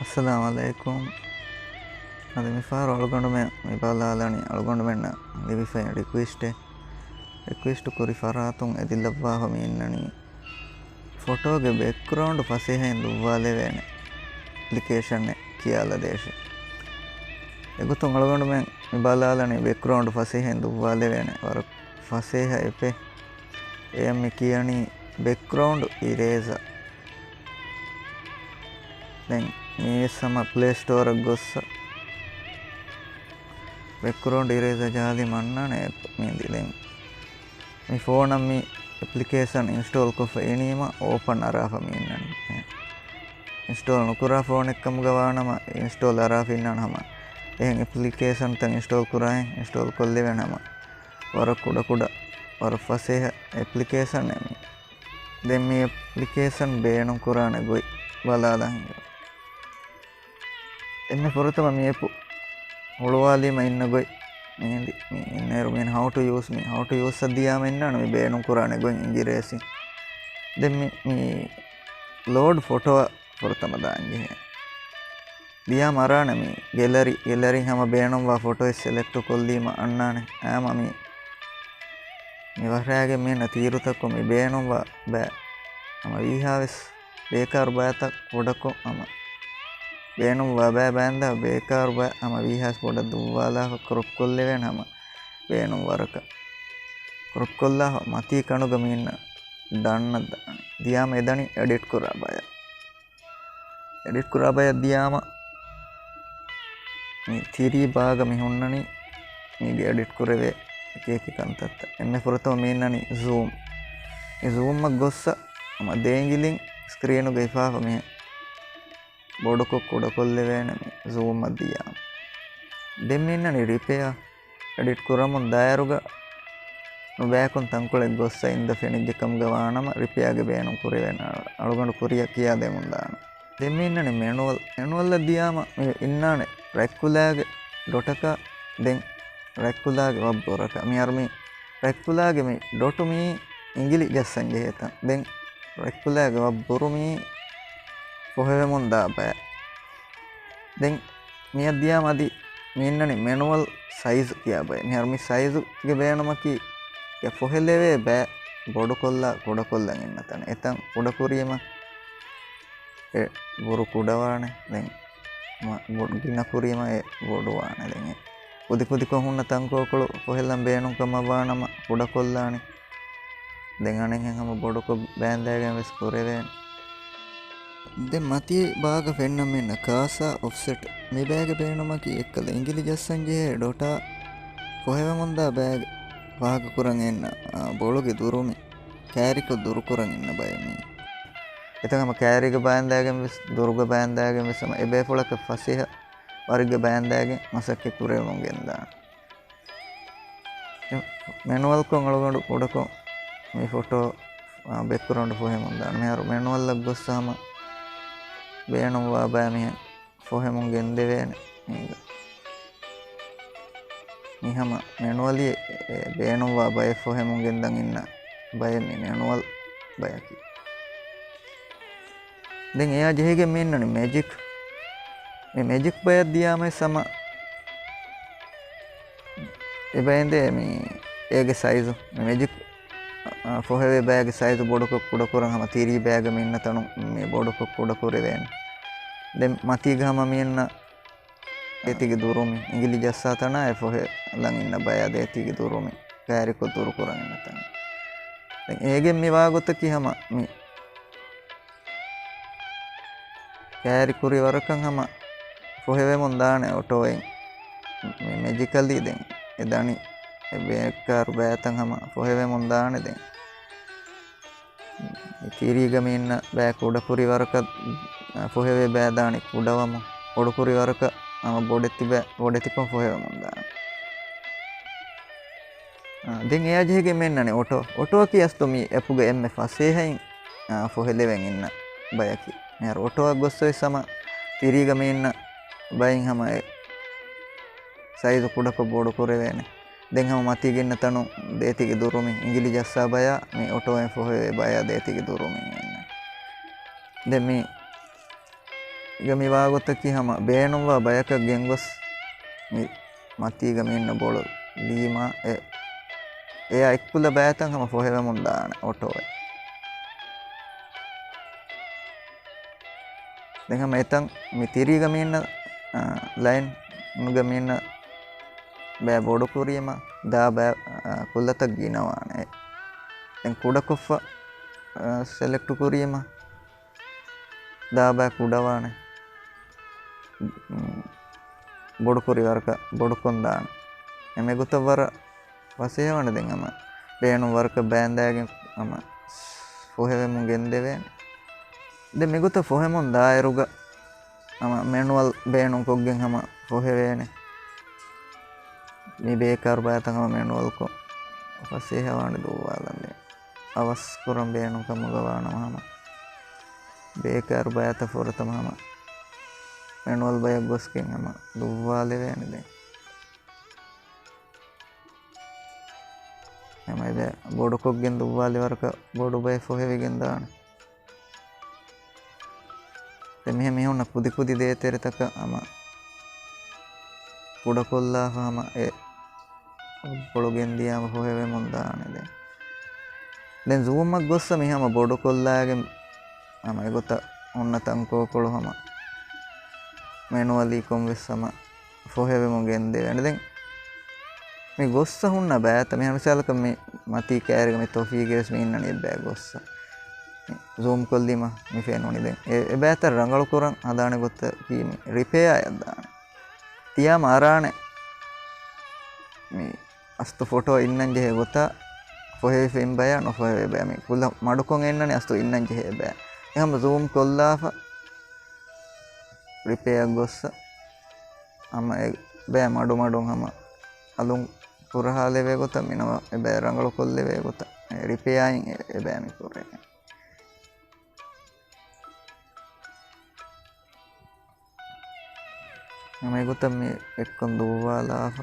Assalamualaikum. Ade mi far algondu me mi balalani algondu menna livifen request kori faratun edillavwa ho mi innani photo ge background fasehen duwale vene application ne kiyala deshe egutun algondu men mi balalani background fasehen duwale vene war faseha epe em mi kiyani background eraser then මේ සම play Store එක ගොස්ස background eraser ජාති මන්නානේ මේදි දැන් මේ phone නම් මේ application install කොෆ එනීම open අරාෆ මේන්නන්නේ install නුකුරා ෆෝන් එකම ගවානම install අරාෆ ඉන්නනම එහෙන් application තන් install කුරායෙන් install කොල්ලේ වෙනම වර කුඩ වර ෆසේ application එමි දැන් මේ application බේණු කුරානේ ගොයි බලාදන් එන්න පොරතම මේපු ඔළුවාලීම ඉන්න ගොයි මේදි මේ ඉන්නේරු මෙන් how to use අධ්‍යාම ඉන්නන මේ බේණු කුරානේ ගොයි ඉංග්‍රීසි දැන් මේ load photo පොරතම දාන්නේ දියා මරාන මේ gallery හැම බේණුම් වා photo select කොල්ලීම අන්නානේ ආම මේ වරයාගේ මෙන්න තීරුතක මේ බේණුම් වා බෑ අම විහාවස් ಬೇಕಾರ ಬಾತ ಕೊಡಕೊ ಅಮ ಬೇನು ವಬೆ ಬಂದ ಬೇಕಾರ ಬ ಅಮ ವಿಹಾಸ್ ಕೊಡ ದುವಾಲ ಕ್ರೊಕ್ಕೊಲ್ಲೆವೆ ನಮ ಬೇನು ವರಕ ಕ್ರೊಕ್ಕೊಲ್ಲ ಮತಿ ಕಣುಗ ಮೀನ ಡಣ್ಣದ ದಿಯಾಮ ಎದಣಿ ಎಡಿಟ್ ಕುರಾಬಯ ದಿಯಾಮ ಮಿ ತಿರಿ ಭಾಗ ಮಿ ಹುಣ್ಣನಿ ಮೀಗೆ ಎಡಿಟ್ ಕುರವೆ ಕೇಕಿ ಕಂತತ್ತ ಎಮ್ಮೆ ಪುರತವ ಮೀನನಿ ಝೂಮ್ ಈ ಝೂಮ್ ಗೊಸ್ಸ ಅಮ ದೇಂಗಿಲಿಂಗ್ ಸ್ಕ್ರೀನು ಗೈಫಾಫ ಮೇ ಬೋಡಕೊ ಕೊಡಕೊಲ್ಲೆವೇನ ಮೇ ಝೂಮ್ ಅದಿಯ ದೆಮ್ಮಿನ್ನನಿ ರಿಪೇಯ ಎಡಿಟ್ ಕುರಮುನ್ ದಾಯರುಗ ಬೇಕುನ್ ತಂಕುಳೆ ಗೊಸ್ಸ ಇಂದ ಫೆನಿಜ್ಜೆ ಕಮ್ಗವಾನಮ ರಿಪೇಯಾಗೆ ಬೇನು ಕುರಿವೇನ ಅಳುಗಂಡು ಕುರಿಯ ಕಿಯಾದೆ ಮುಂದಾನ ದೆಮ್ಮಿನ್ನನಿ ಮೆನುವಲ್ ಅದಿಯಾಮ ಇನ್ನಾನೆ ರೆಕ್ಕುಲಾಗೆ ಡೊಟಕ ದೆನ್ ರೆಕ್ಕುಲಾಗೆ ಒಬ್ಬೊರಕ ಮಿ ಅರ್ಮಿ ರೆಕ್ಕುಲಾಗೆ ಮಿ ಡೊಟು ಮೀ ಇಂಗಿಲಿ ಜಸ್ಸಂಜೆ ಹೇತ ದೆನ್ ರೆಕ್ಕುಲಾಗೆ ಒಬ್ಬರು ಮೀ ಪೊಹೆವೆ ಮುಂದ ಬಯ ದೆನ್ ಮೀ ಅದ್ಯಾಮ ಅದಿ ಮೀನ್ನನಿ ಮೆನುವಲ್ ಸೈಜ್ ಕಿಯಾ ಬಯ ನಿಯರ್ಮಿ ಸೈಜುಗೆ ಬೇಣಮಕಿ ಯ ಪೊಹೆಲೆವೆ ಬಯ ಬೊಡುಕೊಲ್ಲ ಕೊಡಕೊಲ್ಲ ಇನ್ನತನ ಎತಂ ಕುಡಕುರಿಯಮ ಎ ಬೊರು ಕುಡವಾಣೆ ದೆನ್ ಗಿನ ಕುರಿಯಮ ಎ ಬೊಡುವಾಣೆ ದೆನ್ ಕುದಿ ಕೊಹುನ್ನ ತಂಕೋಕಳು ಪೊಹೆಲ್ಲಂ ಬೇಣು ಕಮವಾಣಮ ಕುಡಕೊಲ್ಲಾಣಿ දෙගනෙන් හැම බොඩක බෑන්දෑගැන් වෙස් කොරවෙන් දෙ මති භාග පෙන්නම් මෙන්න කාසා ඔෆ්සෙට් මේ බෑග පේනමකි එක්කල ඉංගිලි ජස්සන්ගේ ඩොටා කොහෙව මුන්දා බෑග භාග කුරන් එන්න බොලුගේ දුරුමි කෑරිකො දුරු කුරන් ඉන්න බයමි එතකම කෑරිග බෑන්දෑගැන් වෙස් දුරුග බෑන්දෑගැන් වෙසම එබේ පොලක ෆසිහ වර්ග බෑන්දෑගැන් මසක්කෙ කුරේමුන්ගෙන් දාන මෙනුවල් කොන් අලගොඩු පොඩකො මේ ෆොටෝ බැක්ග්‍රවුන්ඩ් ෆොහෙමුන් දාන මෙහර මෙනුවල් ලක් ගොස්සාම බේණුම් වා බෑ මෙහ ෆොහෙමුන් ගෙන් දෙවේන මිහම මෙනුවලි බේණුම් වා බය ෆොහෙමුන් ගෙන් දන් ඉන්න බය මේ මෙනුවල් බයකි දැන් එයා ජෙහිගෙන් මෙන්නනේ මැජික් බයක් දියාම සම එබැයින්දේ මේ ඒගේ සයිසු මැජික් ಫೊಹೆವೆ ಬ್ಯಾಗ್ ಸೈಜು ಬೋಡಕ ಕುಡಕುರ ಹಮ ತೀರಿ ಬ್ಯಾಗ್ ಮಿನ್ನ ತನು ಮೇ ಬೋಡಕ ಕುಡಕುರೆವೇನ್ ದೆ ಮತಿಗ ಹಮ ಮಿನ್ನ ದೇತಿಗೆ ದೂರುಮಿ ಇಂಗಿಲಿ ಜಸ್ಸಾ ತನ ಎ ಫೊಹೆ ಲಂಗ್ ಇನ್ನ ಬಯ ದೇತಿಗೆ ದೂರುಮಿ ಕ್ಯಾರಿಕೊ ದೂರು ಕುರಂ ಇನ್ನ ತನ ದೆ ಏಗೆ ಮಿ ವಾಗೊತಕಿ ಹಮ ಮಿ ಕ್ಯಾರಿ ಕುರಿ ವರಕಂ ಹಮ ಫೊಹೆವೆ ಮುಂದಾನೆ ಆಟೋಯ್ ಮಿ ಮ್ಯಾಜಿಕಲಿ ದೆ ಎದಾನಿ ಬೇಕಾರ ಬೇತಂ ಹಮ ಫೊಹೆವೆ ಮುಂದಾನೆ ದೆ ತಿರಿಗ ಮೀನ್ನ ಬ್ಯಾ ಕುಡಕುರಿ ವರಕ ಫೊಹೆವೆ ಬೇದಾಣಿ ಕುಡವಮ ಕುಡಕುರಿ ವರಕ ಅಮ ಬೊಡೆತಿಪ ಫೊಹೆವೆ ಮುಂದಾನೆ ದೆನ್ ಎಯಾ ಜೆಹಿಗೆ ಮೆನ್ನನೆ ಒಟೋ ಕಿ ಅಸ್ತು ಮಿ ಎಪುಗೆ ಎಮ್ಮೆ ಫಸೇಹೈನ್ ಫೊಹೆಲೆವೆನ್ ಇನ್ನ ಬಯಕಿ ಯಾರು ಒಟೋ ಗೊಸ್ಸೊಯ್ ಸಮ ತಿರಿಗ ಮೀನ್ನ ಬೈನ್ ಹಮ ಸೈಜು ಕುಡಕ ಬೋಡುಕುರೆವೇನೆ දෙන් හම මතිගෙන්න තනු දේතිගේ දුරුමි ඉංගිලි ජස්සා බය මේ ඔටෝෙන් ෆොහේ බය දේතිගේ දුරුමි දැන් මේ ಈಗ ಮಿವಾಗೊತ್ತಕ್ಕಿ ಹಮ ಬೇಣುವ ಬಯಕ ಗೆಂಗೊಸ್ ಮಿ ಮತ್ತೀಗ ಮೀನ್ನ ಬೋಳು ಲೀಮಾ ಎ ಎಕ್ಕುಲ ಬෑತಂ ಹಮ ಫೊಹೆವೆ ಮುಂದಾನೆ ಒಟೋವೆ දැන් හම එතන් මේ තිරීග මීන්න ලයින් නුග මීන්න බෑ බොඩු කුරියම දා බෑ කුල්ලතක් ගිනවානේ දැන් කුඩ කොෆ සෙලෙක්ට් කුරියම දා බෑ කුඩවානේ බොඩු කුරි වරක බොඩු කොන්දාන එමෙ ගුතවර වසේවන දැන් අම බේණු වරක බෑන්දෑගෙන් අම ෆොහෙවෙ මුන් ගෙන්දෙවේ දැන් මෙගොත ෆොහෙමුන් දායරුග අම මැනුවල් බේණු කොග්ගෙන් හම ෆොහෙවේනේ මේ බේකාර බෑතන් හම මැනුවල් කො වසේහවාන දුවාලන්නේ අවස් කුරම් බේණු කමුගවානම හම බේකාර බෑත ෆොරතම හම මැනුවල් බයක් ගොස්කෙන් හම දුවාලෙවේනේ දැන් එමයිද බොඩු කොග්ගෙන් දුවාලි වරක බොඩු බය ෆොහෙවිගෙන් දාන මෙහෙ මෙහුන්න කුදි කුදි දේතෙරතක අම කුඩ කොල්ලාහම ඒ බොඩුගෙන් දියාම හොහෙවෙ මුන්දානේ දැන් zoom එකක් ගොස්ස මෙහම බොඩු කොල්ලාගෙන් අම ඒගොත ඔන්න තංකෝ කොළොහම මැනුවලි කොම් වෙස්සම ෆොහෙවෙ මුගෙන් දෙවෙන දැන් මේ ගොස්ස හුන්න බෑත මෙහම විශාලක මේ මතී කෑරග මේ තොෆීගෙස් මේ ඉන්නනේ බෑ ගොස්ස zoom කොල්ලිම මේ ෆේනෝනි දැන් ඒ බෑත රංගල කරන් හදාන ගොත කීමේ රිපෙයා එකක් දාන තියාම ආරානේ මේ අස්තු ෆොටෝ ඉන්නන් ජෙහෙ ගොත ෆොහෙ ෆෙම් බය නොෆොහෙ බෑ මේ කුල මඩුකොන් එන්නනේ අස්තු ඉන්නන් ජෙහෙ බෑ එහෙම zoom කොල්ලාෆ රිපෙයා ගොස්ස අම බෑ මඩු මඩුන් හම අලුන් පුරහාලේ වේ ගොත මිනවා ඒ බෑ රංගල කොල්ලේ වේ ගොත රිපෙයායින් ඒ බෑ මේ පුරේ මේ ගොත මේ එක්කොන් දුවාලාෆ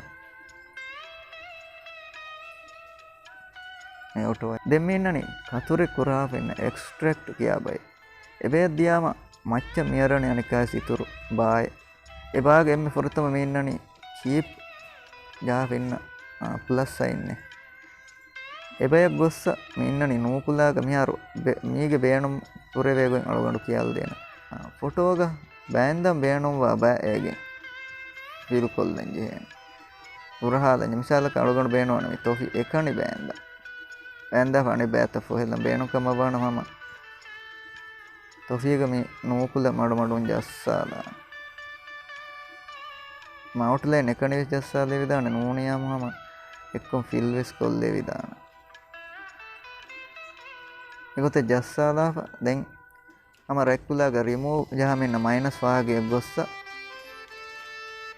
මේ ඔටෝ දෙමින්නනේ කතුරේ කුරාෆ එන්න එක්ස්ට්‍රැක්ට් කියා බයි එබේ දියාම මච්ච මියරණ අනිකා සිතුරු බාය ඒ භාග එම්මේ ෆොරතම මෙන්නනේ කීප් ජා වෙන්න ප්ලස් සයින්නේ එබේ ගොස්ස මෙන්නනේ නූකුලාග මියාරු මීගේ බේණුම් පුරේ වේගෙන් අලගඬු කියලා දෙන ෆොටෝග බෑන්දම් බේණුම් වා බෑ ඒගෙන් විරුකොල්ලන් ජෙහෙන උරහාලන් මිසාලක අලගඬු බේණුවන මේ තොෆි එකනි බෑන්දා ෆණි බෑත ෆොහෙලන් බේණුකම වවන මම තොෆියක මේ නූකුල මඩ මඩුන් ජස්සාලා මවුට්ලයින් එකනි ජස්සාලේ විදාන නූනියාම මම එක්කම් ෆිල් වෙස් කොල්ලේ විදාන ඒකත ජස්සාලා දැන් අම රෙක්කුලාග රිමූව් ජහමින්න මයිනස් වාගේ ගොස්ස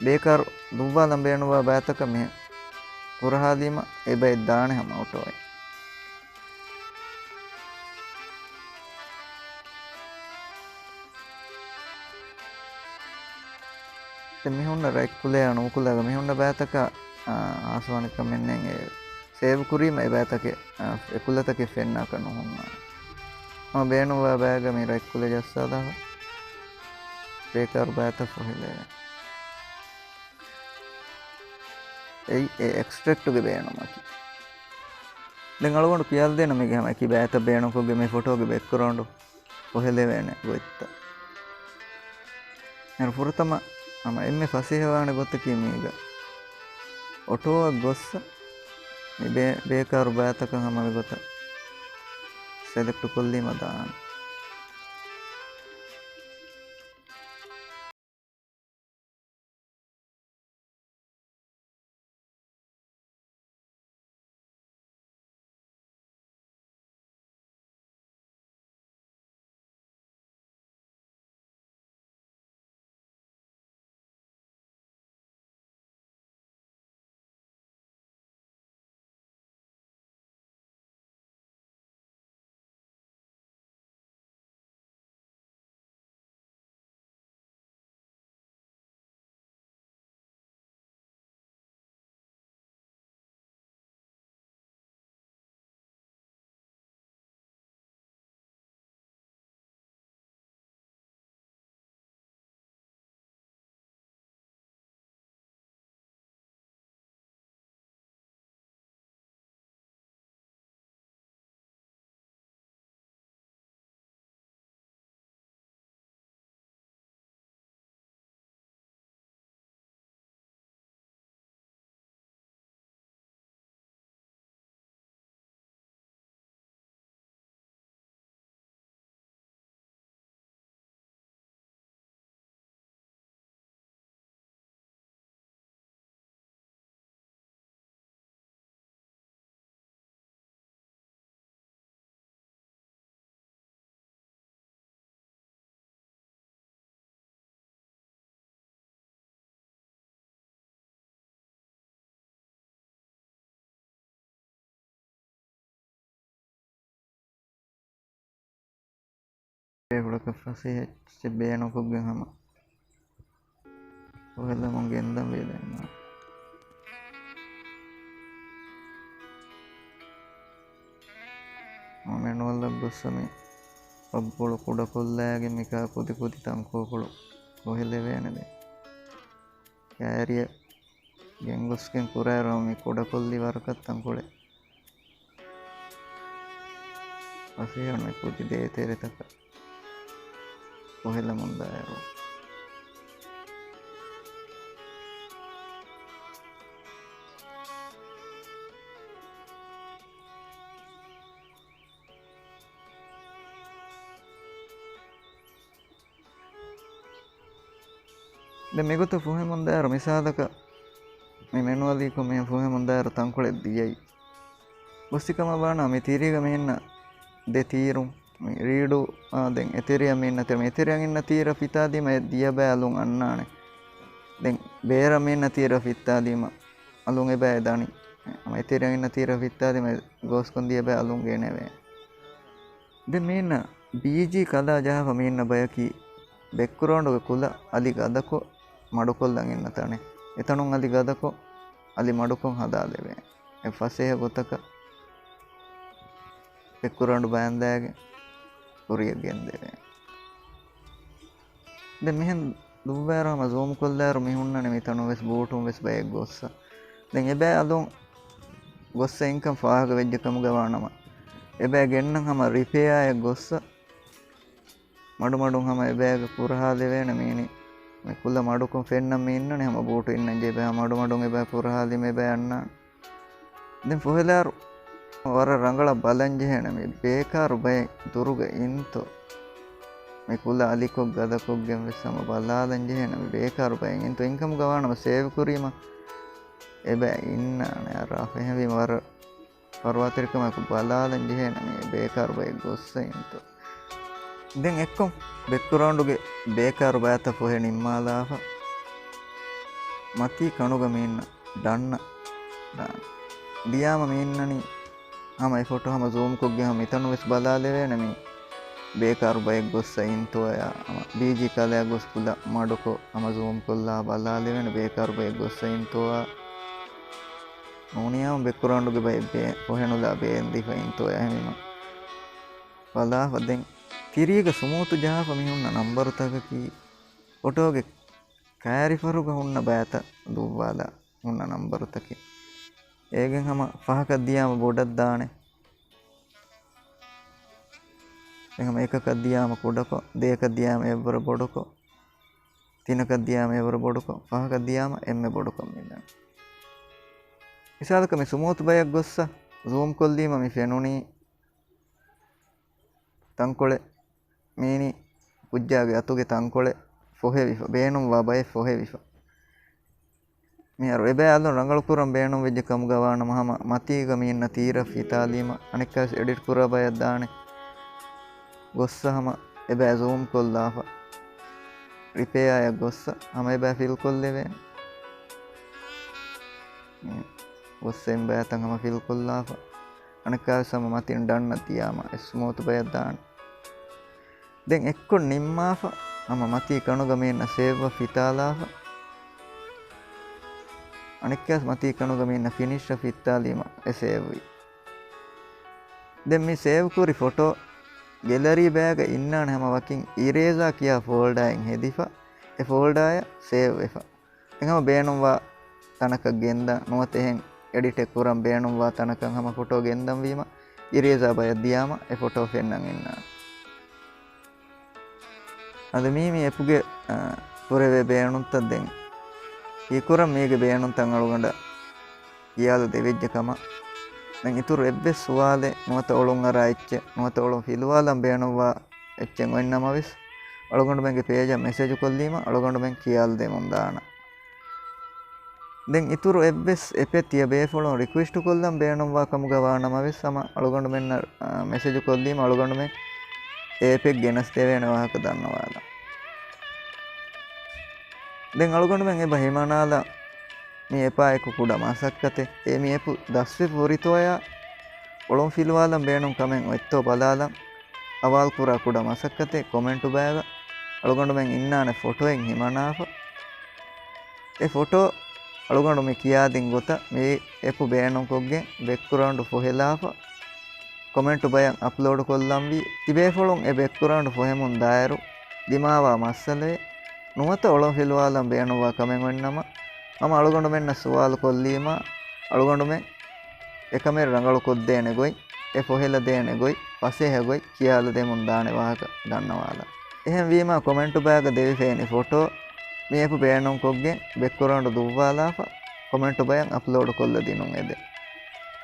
ಬೇಕಾರ ದುವ್ವಾ ಲಂಬೇಣುವ ಬ್ಯಾತಕ ಮೆ ಪುರಹಾದೀಮ ಎಬೆ ದಾಣೆ ಹಮ ಔಟೋಯ್ te mihunna rekkule anukulaga mihunna bætaka ආසවනික මෙන්නෙන් ඒ සේව් කුරීම ඒ බෑතකේ එකුලතකේ ෆෙන්නා කන හොන්නා මම බේනුව බෑග මේ රෙක්කුලේ ජස්සාදා බේකර් බෑත ෆොහිලේ ඒ එක්ස්ට්‍රැක්ට් ගේ බේනුමකි දැන් අලගොඬ කියලා දෙන්න මේක හැම කි බෑත බේනුකගේ මේ ෆොටෝ ගේ බෑක්ග්‍රවුන්ඩ් ෆොහිලේ වෙන්නේ ගොත්ත නර පුරතම අම එම්මේ ෆසීහවාන ගොත්ත කි මේක ඔටෝ ගොස්ස මේ ಬೇಕಾರ බෑතක හැම ගොත ಸೆಲೆಕ್ಟ್ ಕೊಲ್ಲಿ ಮದಾನ್ ඒගොල්ලක ෆසිහෙච්ච බේනොකුගෙන් හම ඔහෙල මොන්ගේ එන්දම් වේදන්නා මෙනුවල්ලක් ගොස්සමි ඔබ්බොಳು ಕುಡಕೊಲ್ಲಾಗೆ ಮಿಕ ಕುದಿ ಕುದಿ ತಂಕೋಗಳು ಒಹಿಲೆವೇನದೆ ಕ್ಯಾರಿಯ ಗೆಂಗೊಸ್ಗೆನ್ ಕುರಾಯರೋ ಮಿ ಕುಡಕೊಲ್ಲಿ ವರಕತ್ ತಂಕೊಳೆ ಅಸಿಯಣ ಕುದಿ ದೇ ತೆರೆ ತಕ ಒಹಿಲೆ ಮುಂದಾಯರೋ de megoto fuhe mondaro misadaka me menuali ko me fuhe mondaro tankole diyai bossikama bana me tiriga meenna de tirum me reedu den etheria meenna te me etheria inna tira fitadi me diya ba alun annane den beera meenna tira fitadi ma alun e ba dani me etheria inna tira fitadi me gos kon diya ba alun geneve de meenna bg kala jaha meenna bayaki bekkurondu kula ali gadako ಮಡುಕೊಲ್ಲಂ ಎನ್ನತಾನೆ ಎತಣುಂ ಅಲ್ಲಿ ಗದಕೊ ಅಲ್ಲಿ ಮಡುಕೊಂ ಹದಾಲೆವೆ ಎ ಫಸೆಹ ಗೊತಕ ಬೆಕ್ಕುರಂಡು ಬಾಂದಾಗೆ ಉರಿಯ ಗೆಂದೆವೆ ದೆ ಮಿಹನ್ ದುವ್ವಾರಮ ಝೂಮ್ ಕೊಲ್ಲಾರು ಮಿಹುನ್ನನೆ ಮಿತಣು ವೆಸ್ ಬೂಟುಂ ವೆಸ್ ಬಯಗ್ ಗೊಸ್ಸ ದೆನ್ ಎಬೆ ಅದುಂ ಗೊಸ್ಸ ಇಂಕಂ ಫಾಹಗ ವೆಜ್ಜ ಕಮುಗವಾಣಮ ಎಬೆ ಗೆನ್ನಂ ಹಮ ರಿಪೇಯಾಯ ಗೊಸ್ಸ ಮಡು ಮಡುಂ ಹಮ ಎಬೆಗ ಪುರಹಾಲೆವೇನೆ ಮೀನಿ me kulla madukon fennam me innane hama bootu innan je be madu madun e ba purahali me be anna den fohelaru wara rangala balanje hena me bekaru bay duruga into me kulla alikok gadakok gem vesama balalanje hena me bekaru bay into income gawana me save kurima e ba inna ne ara fehemi war parwatirikama ku balalanje hena me bekaru bay gossa into den ekkom ಬೆಕ್ಕುರಾಂಡುಗೆ ಬೇಕಾರು ಬಾತ ಫೊಹೆ ನಿಮ್ಮಾಲಾಫ ಮತಿ ಕಣುಗ ಮೀನ್ನ ಡಣ್ಣ ದಿಯಾಮ ಮೀನ್ನನಿ ಹಮ ಈ photo ಹಮ zoom ಕೊಗ್ಗೆ ಹಮ ಇತನು ವೆಸ್ ಬಲಾಲೆವೆ ನಮಿ ಬೇಕಾರು bike ಗೊಸ್ಸ ಇಂತೋಯ ಹಮ ಬೀಜಿ ಕಲೆ ಗೊಸ್ ಕುಲ ಮಾಡುಕೋ ಹಮ zoom ಕೊಲ್ಲ ಬಲಾಲೆವೆ ಬೇಕಾರು bike ಗೊಸ್ಸ ಇಂತೋಯ ನೋನಿಯಾಮ ಬೆಕ್ಕುರಾಂಡುಗೆ by ಬೇ ಫೊಹೆನುಲ ಬೇಂದಿ ಫ ಇಂತೋಯ ಹೆಮಿಮ ಬಲಾಫ ದೆನ್ ತಿರಿಗ ಸುಮೂತು ಜಾಫ ಮಿಹುನ್ನ ನಂಬರು ತಗಕಿ ಫೋಟೋಗೆ ಕ್ಯಾರಿಫರುಗ ಹುನ್ನ ಬ್ಯಾತ ದುವ್ವಾಲ ಹುನ್ನ ನಂಬರು ತಕಿ ಏಗೆನ್ ಹಮ ಫಹಕದ್ದಿಯಾಮ ಬೊಡದ್ದಾಣೆ ಎಂಗಮ ಏಕಕದ್ದಿಯಾಮ ಕುಡಕೊ ದೇಕದ್ದಿಯಾಮ ಎವ್ವರ ಬೊಡಕೊ ತಿನಕದ್ದಿಯಾಮ ಎವ್ವರ ಬೊಡಕೊ ಫಹಕದ್ದಿಯಾಮ ಎಮ್ಮೆ ಬೊಡಕೊ ಮಿದ್ದಾನೆ ಇಸಾದಕ ಮಿ ಸುಮೂತು ಬಯಕ್ ಗೊಸ್ಸ ಝೂಮ್ ಕೊಲ್ಲೀಮ ಮಿ ಫೆನುನಿ ತಂಕೊಳೆ ಮೀನಿ ಕುಜ್ಜಾಗೆ ಅತುಗೆ ತಂಕೊಳೆ ಫೊಹೆ ವಿಫ ಬೇಣುಂ ವಾ ಬಯ ಫೊಹೆ ವಿಫ මියරු එබෑ අල්ලු රංගල කුරම් බේණුම් වෙජ්ජ කමු ගවාන මහම මතීග මීන්න තීර ෆිතාලීම අනික්කස් එඩිට් කුරා බයක් දානේ ගොස්සහම එබෑ zoom කොල්ලාෆ රිපේ අය ගොස්ස හම එබෑ ෆිල් කොල්ලෙවේ ගොස්සෙන් බෑතන් හම ෆිල් කොල්ලාෆ අනික්කස් සම මතින් ඩන්න තියාම ස්මූත් බයක් දානේ දැන් එක්කො නිම්මාෆ හම මතී කණුග මීන්න සේව ෆිතාලාෆ අනික්කස් මතී කණුග මීන්න ෆිනිෂ් ෆිතාලීම එසේවයි දැන් මේ සේව් කුරි ෆොටෝ ගැලරි බෑග ඉන්නාන හැම වකින් ඉරේසා කියා ෆෝල්ඩර් එකෙන් හෙදිෆා ඒ ෆෝල්ඩර් එක සේව් වෙෆා එහම බේනුම් වා තනක ගෙන්ද නොත එහෙන් එඩිට් එක කුරම් බේනුම් වා තනකන් හැම ෆොටෝ ගෙන්දම් වීම ඉරේසා බය දියාම ඒ ෆොටෝ ෆෙන්නන් ඉන්නා අද මේ එපුගේ පුරවේ බේනුන්ත දෙන් ඊකුරම් මේගේ බේනුන්තන් අලුගඬ කියාල දෙවෙජ්ජකම දැන් ඉතුරු එබ්බේ සුවාලේ නොත ඔලොන් අරා එච්ච නොත ඔලොන් ෆිලුවාලම් බේනුවා එච්චෙන් ඔන්නම විස් අලුගඬ බංගේ පේජ් මෙසේජ් කොල්ලීම අලුගඬ බං කියාල දෙමුන් දාන දැන් ඉතුරු එබ්බෙස් එපෙතිය බේෆොලොන් රික්වෙස්ට් කොල්ලම් බේනුවා කමු ගවානම විස් සම අලුගඬ මෙන්න මෙසේජ් කොල්ලීම අලුගඬ මේ ඒපෙක් ගෙනස් දෙවෙන වාහක දන්නවාලා දැන් අලුගඬ මෙන් එබ හිමනාලා මේ එපා එක කුඩ මාසක්කතේ ඒ මේ එපු දස්වේ පොරිතෝය ඔලොන් ෆිලුවාලම් බේනුම් කමෙන් ඔත්තෝ බලාලම් අවාල් කුරා කුඩ මසක්කතේ කොමෙන්ට් බෑග අලුගොඬු මෙන් ඉන්නානේ ෆොටෝෙන් හිමනාප ඒ ෆොටෝ අලුගොඬු මේ කියාදින් ගොත මේ එපු බෑනොන් කොග්ගෙන් බෙක්කුරාඬු ෆොහෙලාප කොමෙන්ට් බයන් අප්ලෝඩ් කොල්ලම් වී තිබේ ෆොලොන් ඒ බෙක්කුරාඬු ෆොහෙමුන් දායරු දිමාවා මස්සලේ නුවත ඔලොන් හිලවාලම් බෑනුවා කමෙන් වෙන්නම මම අලුගොඬු මෙන්න සුවාල් කොල්ලීම අලුගොඬු මෙන් එකමෙ රංගලු කොද්දේනේ ගොයි ඒ ෆොහෙල දේනේ ගොයි පසේ හැගොයි කියාල දෙමුන් දානේ වාහක දන්නවාලා එහෙන් වීම කොමෙන්ට් බෑග දෙවි ෆේනි ෆොටෝ මේපු බෑනොන් කොග්ගෙන් බෙක්කුරාඬු දුවාලාප කොමෙන්ට් බයන් අප්ලෝඩ් කොල්ල දිනුන් එදේ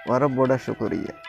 වර බොඩ ශුක්‍රියා